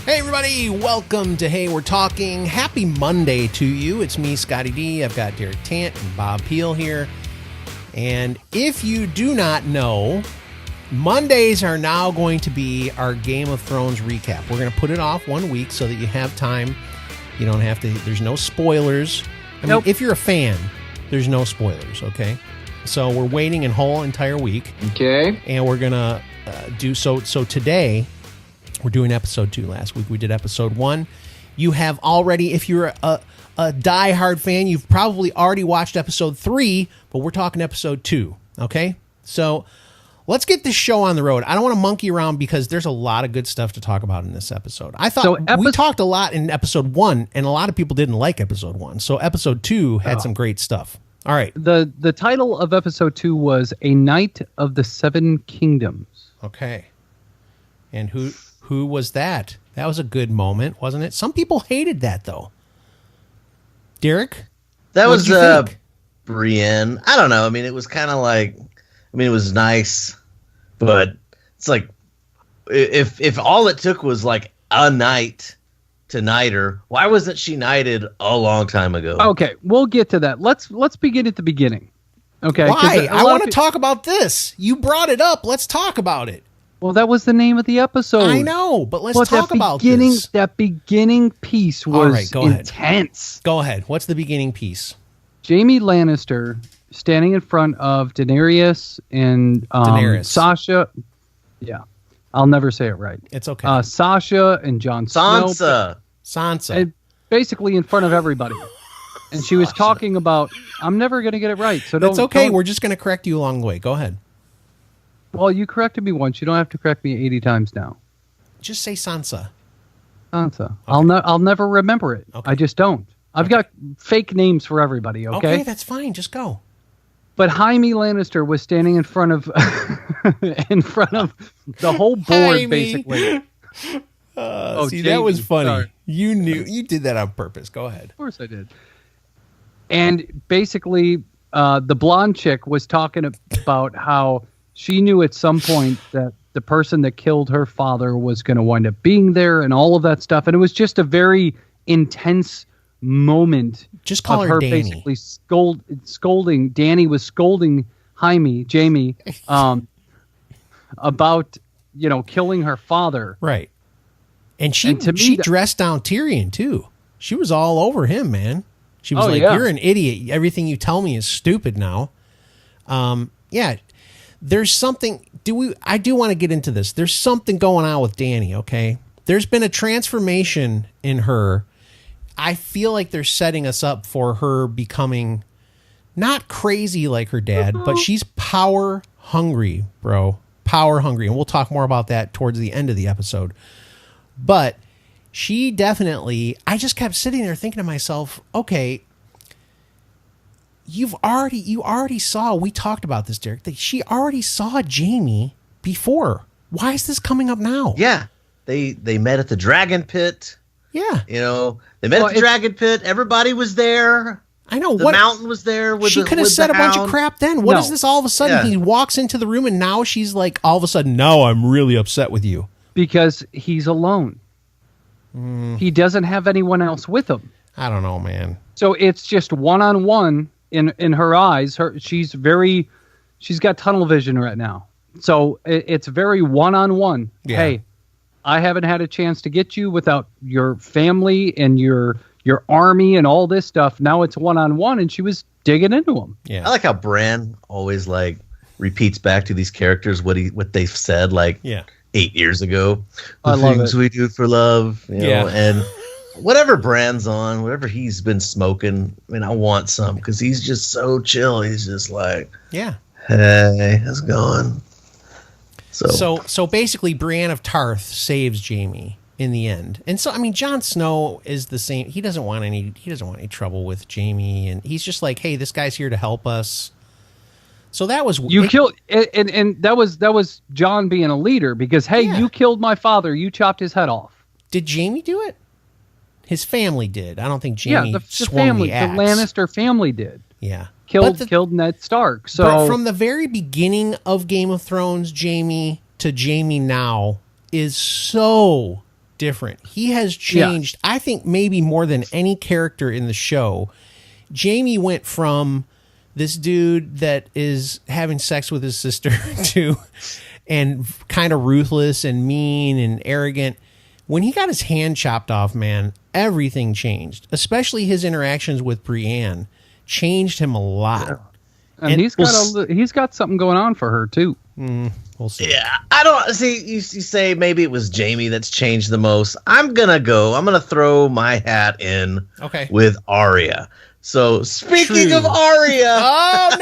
Hey everybody, welcome to Hey We're Talking. Happy Monday to you. It's me, Scotty D. I've got Derek Tant and Bob Peel here. And if you do not know, Mondays are now going to be our Game of Thrones recap. We're going to put it off 1 week so that you have time. You don't have to, there's no spoilers. I mean, if you're a fan, there's no spoilers, okay? So we're waiting a whole entire week. Okay. And we're going to do so today. We're doing episode 2. Last week we did episode 1. You have already, if you're a die-hard fan, you've probably already watched episode 3, but we're talking episode 2, okay? So let's get this show on the road. I don't want to monkey around because there's a lot of good stuff to talk about in this episode. I thought we talked a lot in episode 1, and a lot of people didn't like episode 1. So episode 2 had some great stuff. All right. The title of episode 2 was A Knight of the Seven Kingdoms. Okay. And who was that? That was a good moment, wasn't it? Some people hated that, though. Derek? That was Brienne. I don't know. I mean, it was kind of like, it was nice, but it's like, if all it took was like a night to knight her, why wasn't she knighted a long time ago? Okay, we'll get to that. Let's begin at the beginning. Okay. Why? I want to talk about this. You brought it up. Let's talk about it. Well, that was the name of the episode. I know, but let's talk about this. That beginning piece was intense. Go ahead. What's the beginning piece? Jaime Lannister standing in front of Daenerys and Sasha. Yeah, I'll never say it right. It's okay. Sasha and Jon Snow. Sansa. And basically in front of everybody. And she was talking about, I'm never going to get it right. So That's okay. We're just going to correct you along the way. Go ahead. Well, you corrected me once. You don't have to correct me 80 times now. Just say Sansa. Sansa. Okay. I'll never remember it. Okay. I just don't. I've got fake names for everybody, okay? Okay, that's fine. Just go. But Jaime Lannister was standing in front of the whole board, basically. See, that was funny. Sorry. You did that on purpose. Go ahead. Of course I did. And basically, the blonde chick was talking about how she knew at some point that the person that killed her father was going to wind up being there and all of that stuff. And it was just a very intense moment. Just call her Dany. Basically scolding. Dany was scolding Jaime, about, killing her father. Right. And she dressed down Tyrion too. She was all over him, man. She was you're an idiot. Everything you tell me is stupid now. Yeah. There's something. I do want to get into this. There's something going on with Dany, okay? There's been a transformation in her. I feel like they're setting us up for her becoming not crazy like her dad, but she's power hungry, bro. Power hungry. And we'll talk more about that towards the end of the episode. But she definitely, I just kept sitting there thinking to myself, okay, you already saw, we talked about this, Derek, that she already saw Jaime before. Why is this coming up now? Yeah. They met at the Dragon Pit. Yeah. They met at the Dragon Pit. Everybody was there. I know. The mountain was there. She could have said a bunch of crap then. What is this all of a sudden? Yeah. He walks into the room and now she's like, all of a sudden, no, I'm really upset with you. Because he's alone. He doesn't have anyone else with him. I don't know, man. So it's just one-on-one. In her eyes, she's got tunnel vision right now. So it's very one-on-one. Yeah. Hey, I haven't had a chance to get you without your family and your army and all this stuff. Now it's one-on-one, and she was digging into him. Yeah, I like how Bran always repeats back to these characters what they've said 8 years ago. The things we do for love, and whatever Bran's on, whatever he's been smoking, I want some because he's just so chill. He's just like, hey, how's it going? So basically, Brienne of Tarth saves Jaime in the end, and so Jon Snow is the same. He doesn't want any trouble with Jaime, and he's just like, hey, this guy's here to help us. So that was killed, and that was Jon being a leader because you killed my father, you chopped his head off. Did Jaime do it? His family did. I don't think Jaime the family, the Lannister family did. Yeah. Killed Ned Stark. So but from the very beginning of Game of Thrones, Jaime to Jaime now is so different. He has changed, I think, maybe more than any character in the show. Jamie went from this dude that is having sex with his sister to and kind of ruthless and mean and arrogant. When he got his hand chopped off, man, everything changed. Especially his interactions with Brienne changed him a lot. Yeah. And he's got something going on for her too. We'll see. Yeah, I don't see. You say maybe it was Jamie that's changed the most. I'm gonna throw my hat in. With Arya. So speaking of Arya,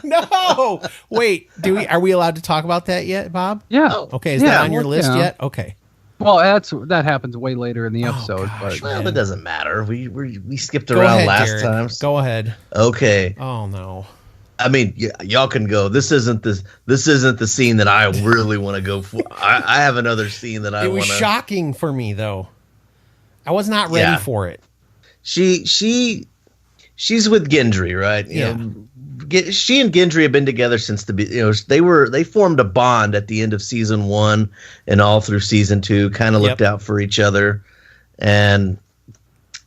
no. Wait, are we allowed to talk about that yet, Bob? Yeah. Okay, is that on your list yet? Okay. Well, that happens way later in the episode. Gosh, but that doesn't matter. We skipped around last time. Go ahead. Okay. Oh no. I mean, y'all can go. This isn't the scene that I really want to go for. I have another scene that I want. It was shocking for me though. I was not ready for it. She's with Gendry, right? You know, she and Gendry have been together since they formed a bond at the end of season 1 and all through season 2. Kind of looked out for each other, and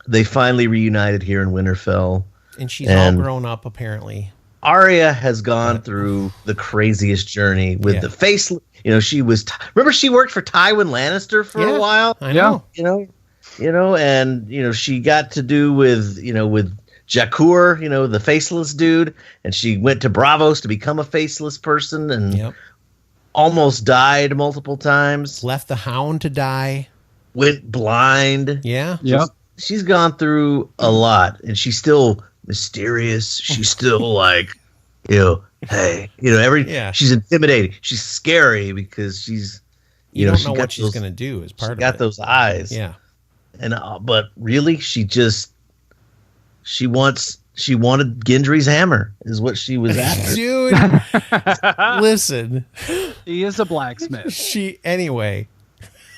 they finally reunited here in Winterfell. And she's all grown up, apparently. Arya has gone through the craziest journey with the face. You know, remember she worked for Tywin Lannister for a while. I know. And she got to do with Jakur, the faceless dude, and she went to Braavos to become a faceless person and almost died multiple times. Left the Hound to die. Went blind. Yeah. She's gone through a lot, and she's still mysterious. She's still like, hey, she's intimidating. She's scary because she's, you don't know what she's going to do as part of it. Got those eyes. Yeah. And, but really she wanted Gendry's hammer is what she was after. Dude, listen. He is a blacksmith. Anyway.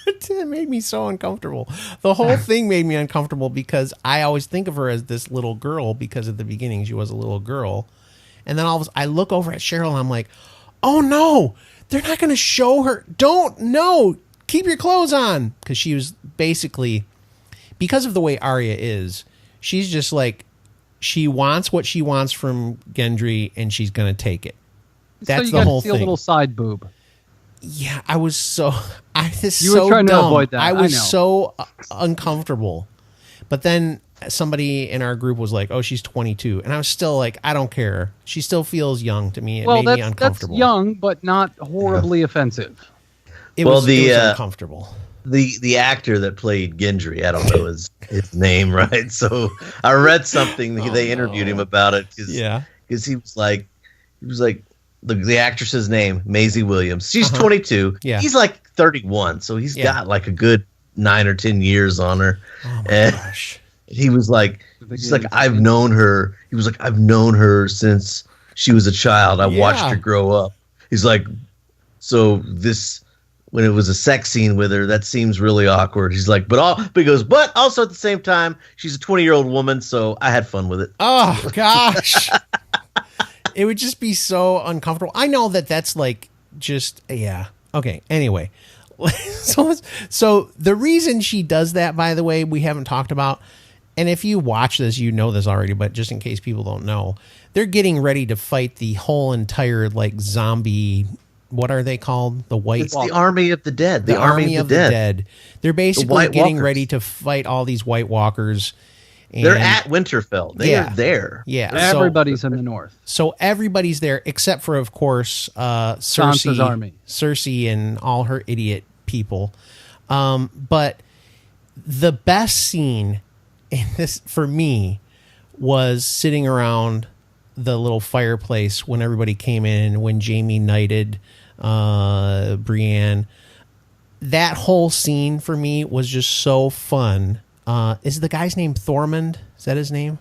It made me so uncomfortable. The whole thing made me uncomfortable because I always think of her as this little girl because at the beginning she was a little girl. And then I look over at Cheryl and I'm like, oh no, they're not going to show her. Keep your clothes on. Because she was basically, because of the way Arya is, she's just like, she wants what she wants from Gendry and she's going to take it. That's the whole thing. A little side boob. Yeah, I was so trying to avoid that. I was so uncomfortable. But then somebody in our group was like, "Oh, she's 22," and I was still like, "I don't care." She still feels young to me. It made me uncomfortable. That's young, but not horribly offensive. It was uncomfortable. The actor that played Gendry, I don't know his name, right? So I read something they interviewed him about it because he was like. The actress's name, Maisie Williams. She's 22. Yeah. He's like 31, so he's got like a good 9 or 10 years on her. Oh my gosh. He was like, I've known her. He was like, I've known her since she was a child. I watched her grow up. He's like, so when it was a sex scene with her, that seems really awkward. He's like, but also at the same time, she's a 20-year-old woman, so I had fun with it. Oh gosh. It would just be so uncomfortable. I know that's like just, Okay. Anyway, so the reason she does that, by the way, we haven't talked about. And if you watch this, you know this already, but just in case people don't know, they're getting ready to fight the whole entire like zombie. What are they called? It's the Army of the Dead. The Army of the Dead. They're basically getting ready to fight all these White Walkers. And they're at Winterfell. They are there. Yeah. Everybody's in the north. So everybody's there except for, of course, Cersei's army. Cersei and all her idiot people. But the best scene in this for me was sitting around the little fireplace when everybody came in, when Jamie knighted Brienne. That whole scene for me was just so fun. Is the guy's name Tormund? Is that his name?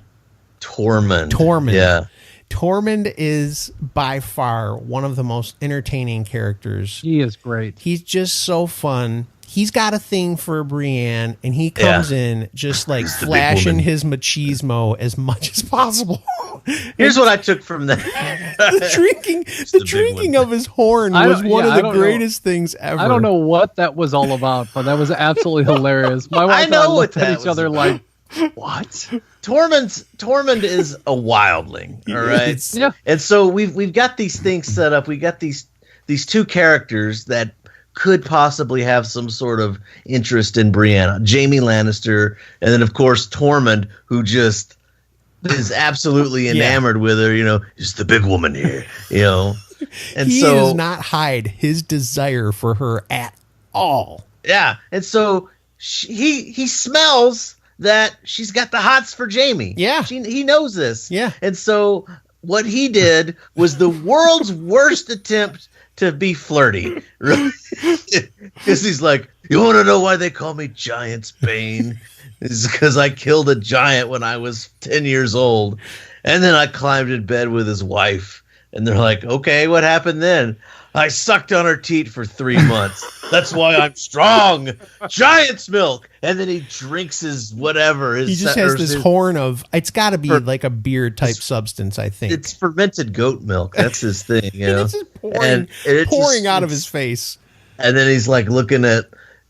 Tormund. Yeah. Tormund is by far one of the most entertaining characters. He is great. He's just so fun. he's got a thing for Brienne, and he comes in just like flashing his machismo as much as possible. Here's what I took from that: the drinking of his horn was one of the greatest things ever. I don't know what that was all about, but that was absolutely hilarious. My wife and I looked at each other like, "What?" Tormund is a wildling, all right. Yeah, and so we've got these things set up. We got these two characters that could possibly have some sort of interest in Brienne, Jaime Lannister, and then of course Tormund, who just is absolutely enamored with her. You know, is the big woman here. You know, and he does not hide his desire for her at all. Yeah, and so he smells that she's got the hots for Jaime. Yeah, he knows this. Yeah, and so what he did was the world's worst attempt to be flirty, right? Because he's like, you want to know why they call me Giant's Bane? It's because I killed a giant when I was 10 years old, and then I climbed in bed with his wife. And they're like, okay, what happened then? I sucked on her teat for 3 months. That's why I'm strong. Giant's milk. And then he drinks his whatever. He just has this horn of, it's got to be like a beer type substance, I think. It's fermented goat milk. That's his thing. You know? It's just pouring out of his face. And then he's like looking at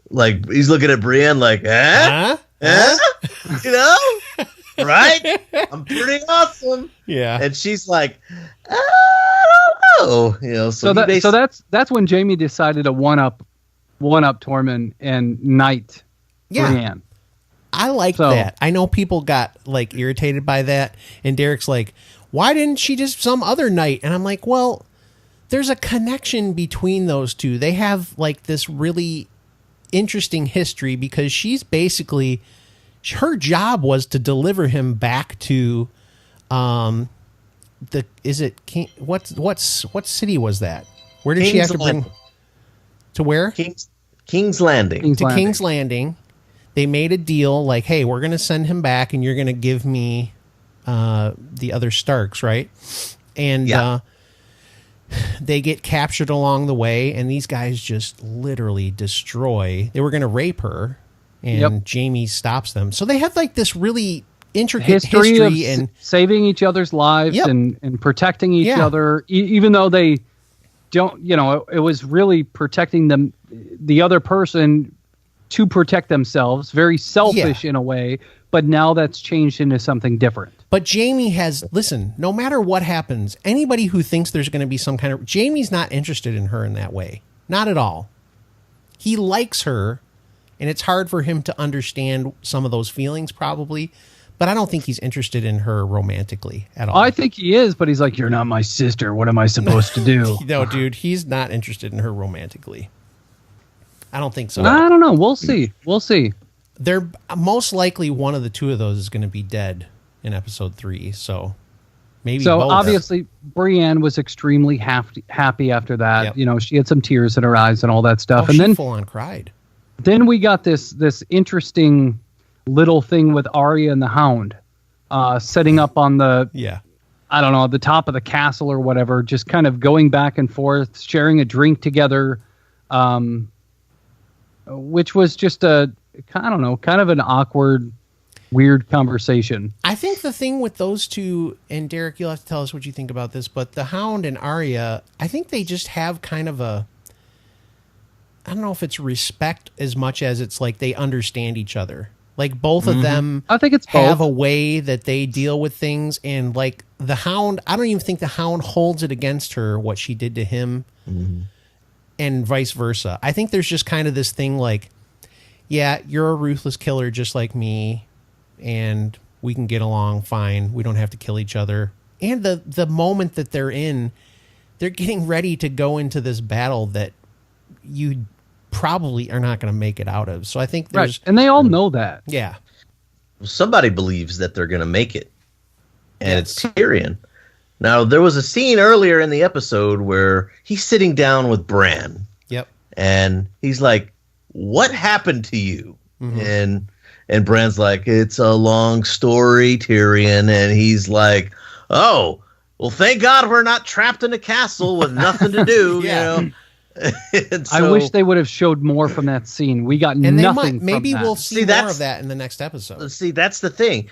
Brienne like, Huh? You know? Right? I'm pretty awesome. Yeah. And she's like, I don't know. You know, so that's when Jaime decided to one up Tormund and knight Brienne. I like that. I know people got like irritated by that, and Derek's like, why didn't she just some other knight? And I'm like, well, there's a connection between those two. They have like this really interesting history because she's basically, her job was to deliver him back to what city was that? Where did she have to bring to where? King's Landing. King's Landing. They made a deal like, hey, we're going to send him back and you're going to give me the other Starks, right? And they get captured along the way, and these guys just literally destroy. They were going to rape her, and Jaime stops them. So they have like this really intricate history of and saving each other's lives and protecting each other, even though they don't, you know, it was really protecting the other person to protect themselves, very selfish in a way, but now that's changed into something different. But Jaime has, listen, no matter what happens, anybody who thinks there's going to be some kind of, Jaime's not interested in her in that way. Not at all. He likes her, and it's hard for him to understand some of those feelings probably, but I don't think he's interested in her romantically at all. I think he is, but he's like, you're not my sister. What am I supposed to do? No, dude, he's not interested in her romantically. I don't think so. I don't know. We'll see. They're most likely one of the two of those is going to be dead in episode 3. So maybe. So both. Obviously, Brienne was extremely happy after that. Yep. You know, she had some tears in her eyes and all that stuff, and then full on cried. Then we got this interesting little thing with Arya and the Hound, setting up on the I don't know, the top of the castle or whatever, just kind of going back and forth, sharing a drink together. Which was just kind of an awkward, weird conversation. I think the thing with those two, and Derek, you'll have to tell us what you think about this, but the Hound and Arya, I think they just have kind of I don't know if it's respect as much as it's like they understand each other. Like both of them I think it's have both. a way that they deal with things, and like the Hound, I don't even think the Hound holds it against her what she did to him. Mm-hmm. And vice versa. I think there's just kind of this thing like, yeah, you're a ruthless killer just like me, and we can get along fine. We don't have to kill each other. And the moment that they're in, they're getting ready to go into this battle that you probably are not going to make it out of. So I think there's... Right. And they all know that. Yeah. Somebody believes that they're going to make it, and it's Tyrion. Now, there was a scene earlier in the episode where he's sitting down with Bran. Yep. And he's like, what happened to you? Mm-hmm. And Bran's like, it's a long story, Tyrion. And he's like, oh, well, thank God we're not trapped in a castle with nothing to do. You know? So, I wish they would have showed more from that scene. We got nothing. Maybe we'll see more of that in the next episode. See, that's the thing.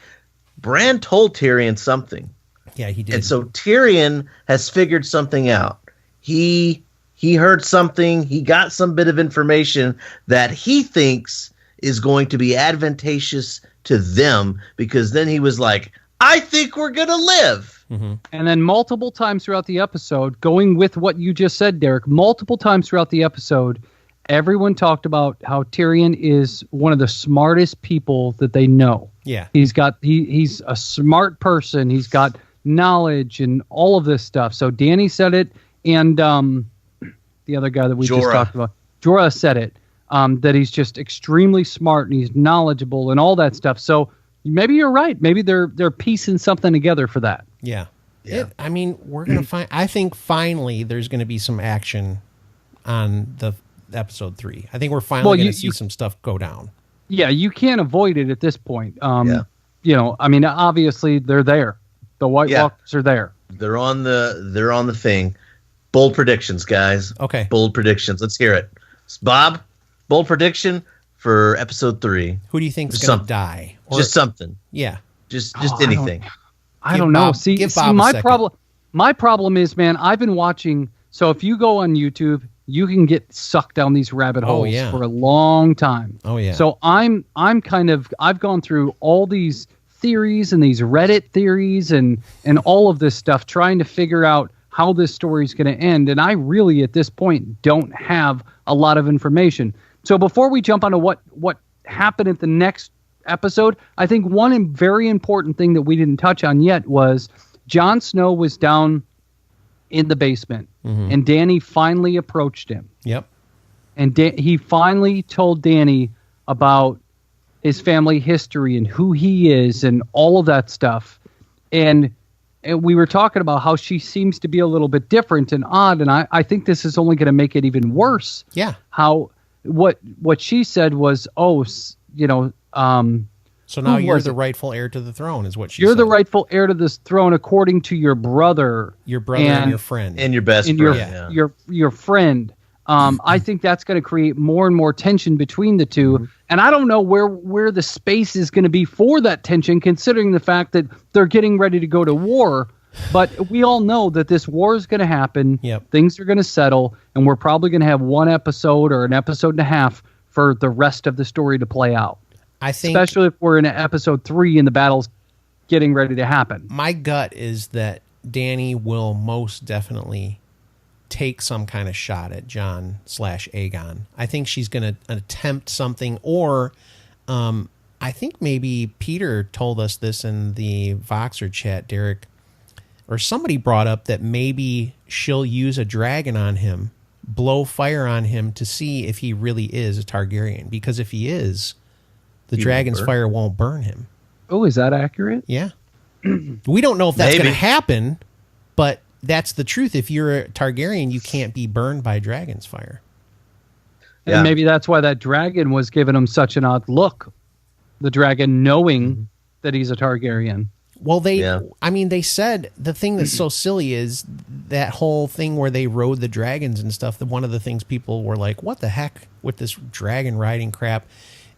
Bran told Tyrion something. Yeah, he did. And so Tyrion has figured something out. He heard something. He got some bit of information that he thinks is going to be advantageous to them, because then he was like, I think we're going to live. Mm-hmm. And then multiple times throughout the episode, going with what you just said, Derek, multiple times throughout the episode, everyone talked about how Tyrion is one of the smartest people that they know. Yeah. He's a smart person. He's got knowledge and all of this stuff. So Danny said it, and the other guy that we just talked about, Jorah, said it, that he's just extremely smart and he's knowledgeable and all that stuff. So maybe you're right. Maybe they're piecing something together for that. Yeah. I mean, we're going to find, I think finally there's going to be some action on the episode 3. I think we're finally going to see some stuff go down. Yeah, you can't avoid it at this point. You know, I mean, obviously they're there. The White Walkers are there. They're on the thing. Bold predictions, guys. Okay. Bold predictions. Let's hear it. Bob, bold prediction for episode 3. Who do you think's going to die? Or, just something. Yeah. Just anything. I don't know. See, my problem is, man, I've been watching. So if you go on YouTube, you can get sucked down these rabbit holes for a long time. Oh yeah. So I've gone through all these theories and these Reddit theories and all of this stuff, trying to figure out how this story is going to end. And I really, at this point, don't have a lot of information. So before we jump onto what happened at the next episode, I think one very important thing that we didn't touch on yet was Jon Snow was down in the basement, and Dany finally approached him. Yep. And he finally told Dany about his family history and who he is and all of that stuff. And we were talking about how she seems to be a little bit different and odd, and I think this is only going to make it even worse. Yeah. How what she said was, so now you're the rightful heir to the throne, is what she said. You're the rightful heir to this throne according to your brother. Your brother and your friend. And your best friend. Your friend. I think that's going to create more and more tension between the two. Mm-hmm. And I don't know where the space is going to be for that tension, considering the fact that they're getting ready to go to war. But we all know that this war is going to happen. Yep. Things are going to settle, and we're probably going to have one episode or an episode and a half for the rest of the story to play out. I think, especially if we're in episode 3 and the battle's getting ready to happen. My gut is that Dany will most definitely take some kind of shot at Jon/Aegon. I think she's going to attempt something, or I think maybe Peter told us this in the Voxer chat, Derek, or somebody brought up that maybe she'll use a dragon on him, blow fire on him to see if he really is a Targaryen. Because if he is, the dragon's fire won't burn him. Oh, is that accurate? Yeah. We don't know if that's going to happen, but that's the truth. If you're a Targaryen, you can't be burned by dragon's fire. And maybe that's why that dragon was giving him such an odd look. The dragon knowing that he's a Targaryen. Well, they said the thing that's so silly is that whole thing where they rode the dragons and stuff. That one of the things people were like, what the heck with this dragon riding crap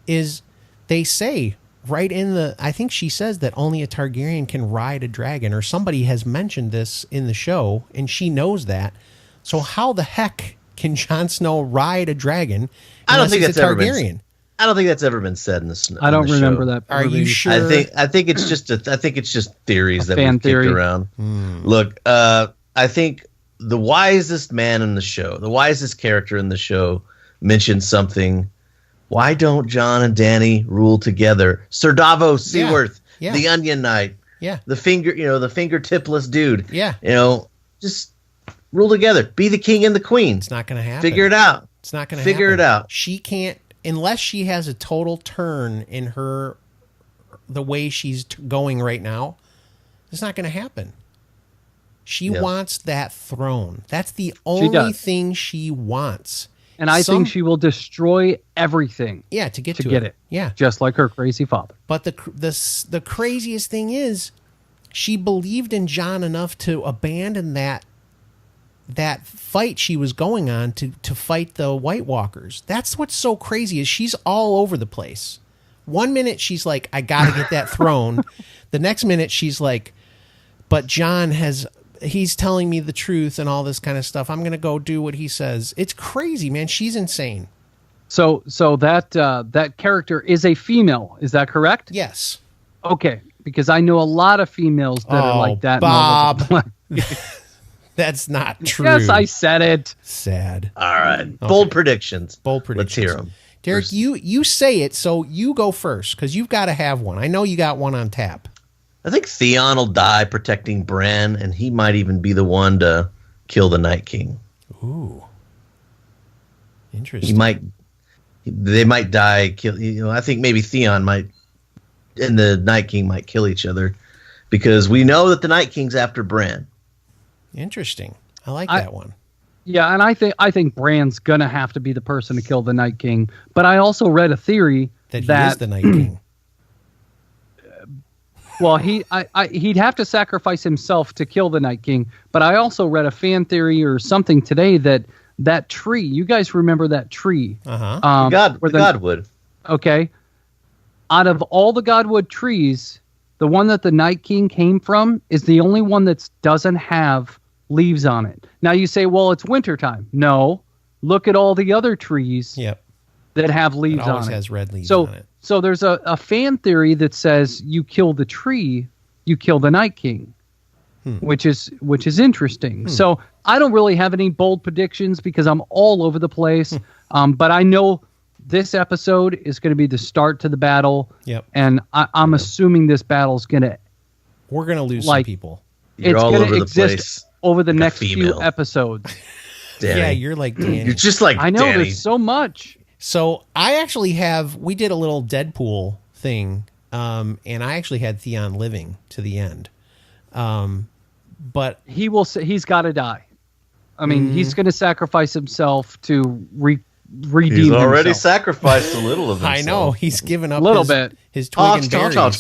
is they say right in I think she says that only a Targaryen can ride a dragon, or somebody has mentioned this in the show, and she knows that. So how the heck can Jon Snow ride a dragon? I don't think that's ever been. I don't think that's ever been said in the. I don't remember that. Are you sure? I think it's just theories that we've kicked around. Look, I think the wisest man in the show, the wisest character in the show, mentioned something. Why don't Jon and Dany rule together? Sir Davos Seaworth, the Onion Knight, the fingertipless dude. Yeah, just rule together. Be the king and the queen. It's not going to happen. Figure it out. It's not going to happen. Figure it out. She can't, unless she has a total turn in the way she's going right now. It's not going to happen. She wants that throne. That's the only thing she wants. And I think she will destroy everything. Yeah, to get it. Yeah, just like her crazy father. But the craziest thing is, she believed in Jon enough to abandon that that fight she was going on to fight the White Walkers. That's what's so crazy is she's all over the place. One minute she's like, I got to get that throne. The next minute she's like, but Jon he's telling me the truth and all this kind of stuff. I'm going to go do what he says. It's crazy, man. She's insane. So that character is a female. Is that correct? Yes. Okay. Because I know a lot of females that are like that. Bob. That's not true. Yes, I said it. Sad. All right. Okay. Bold predictions. Let's hear them. Derek, you say it, so you go first, because you've got to have one. I know you got one on tap. I think Theon will die protecting Bran, and he might even be the one to kill the Night King. Ooh. Interesting. They might die. I think maybe Theon might, and the Night King might kill each other, because we know that the Night King's after Bran. Interesting. I like that one. Yeah, and I think Bran's gonna have to be the person to kill the Night King. But I also read a theory that he is the Night King. Well, he'd have to sacrifice himself to kill the Night King. But I also read a fan theory or something today that tree. You guys remember that tree? Uh-huh. The Godwood. Okay. Out of all the Godwood trees, the one that the Night King came from is the only one that doesn't have leaves on it. Now you say, well, it's wintertime. No. Look at all the other trees that have leaves on it. It always has red leaves on it. So there's a fan theory that says you kill the tree, you kill the Night King, which is interesting. So I don't really have any bold predictions because I'm all over the place. But I know this episode is going to be the start to the battle. Yep. And I'm assuming this battle's going to... We're going to lose some people. You're it's all going over to the exist place over the next few episodes. Yeah, you're like Danny. You're just like I know, Danny. there's so much. So I actually we did a little Deadpool thing, and I actually had Theon living to the end. But he's got to die. I mean, he's going to sacrifice himself to redeem He's already himself. Sacrificed a little of himself. I know, he's given up a little bit. His twig and berries.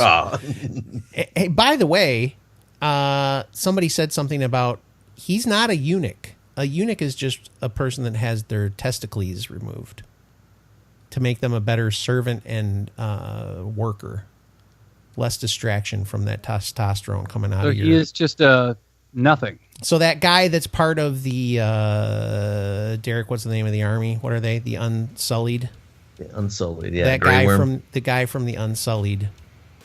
Hey, by the way, somebody said something about he's not a eunuch. A eunuch is just a person that has their testicles removed to make them a better servant and worker. Less distraction from that testosterone coming out of you. He is just nothing. So that guy that's part of the Derek, what's the name of the army? What are they? The Unsullied. The Unsullied, yeah. That guy from the Unsullied.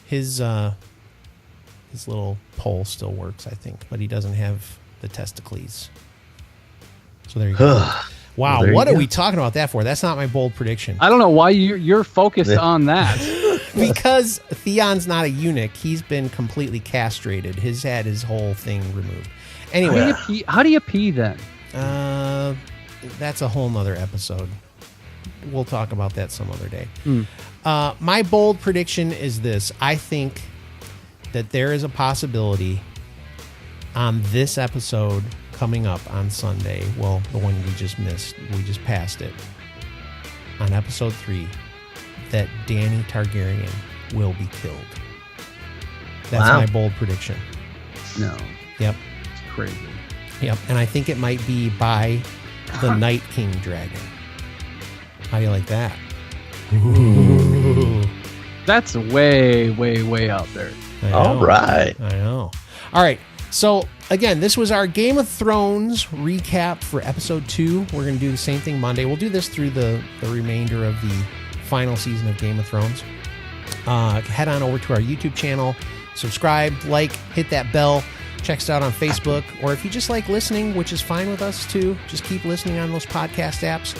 His little pole still works, I think, but he doesn't have the testicles. So there you go. Wow, well, what are we talking about that for? That's not my bold prediction. I don't know why you're focused on that. Because Theon's not a eunuch. He's been completely castrated. He's had his whole thing removed. Anyway. How do you pee then? That's a whole nother episode. We'll talk about that some other day. My bold prediction is this. I think that there is a possibility on this episode coming up on Sunday, well, the one we just missed, we just passed it, on episode 3, that Dany Targaryen will be killed. That's my bold prediction. No. Yep. It's crazy. Yep. And I think it might be by the Night King dragon. How do you like that? Ooh. That's way, way, way out there. All right. I know. All right. So, again, this was our Game of Thrones recap for episode 2. We're going to do the same thing Monday. We'll do this through the remainder of the final season of Game of Thrones. Head on over to our YouTube channel, subscribe, like, hit that bell, check us out on Facebook, or if you just like listening, which is fine with us too, just keep listening on those podcast apps.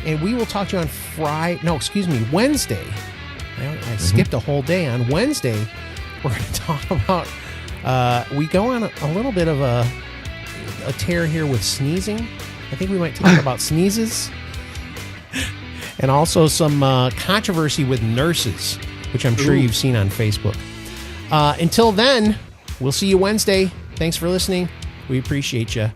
And we will talk to you on Wednesday. I skipped a whole day. On Wednesday, we're going to talk about... we go on a little bit of a tear here with sneezing. I think we might talk about sneezes. And also some controversy with nurses, which I'm sure you've seen on Facebook. Until then, we'll see you Wednesday. Thanks for listening. We appreciate you.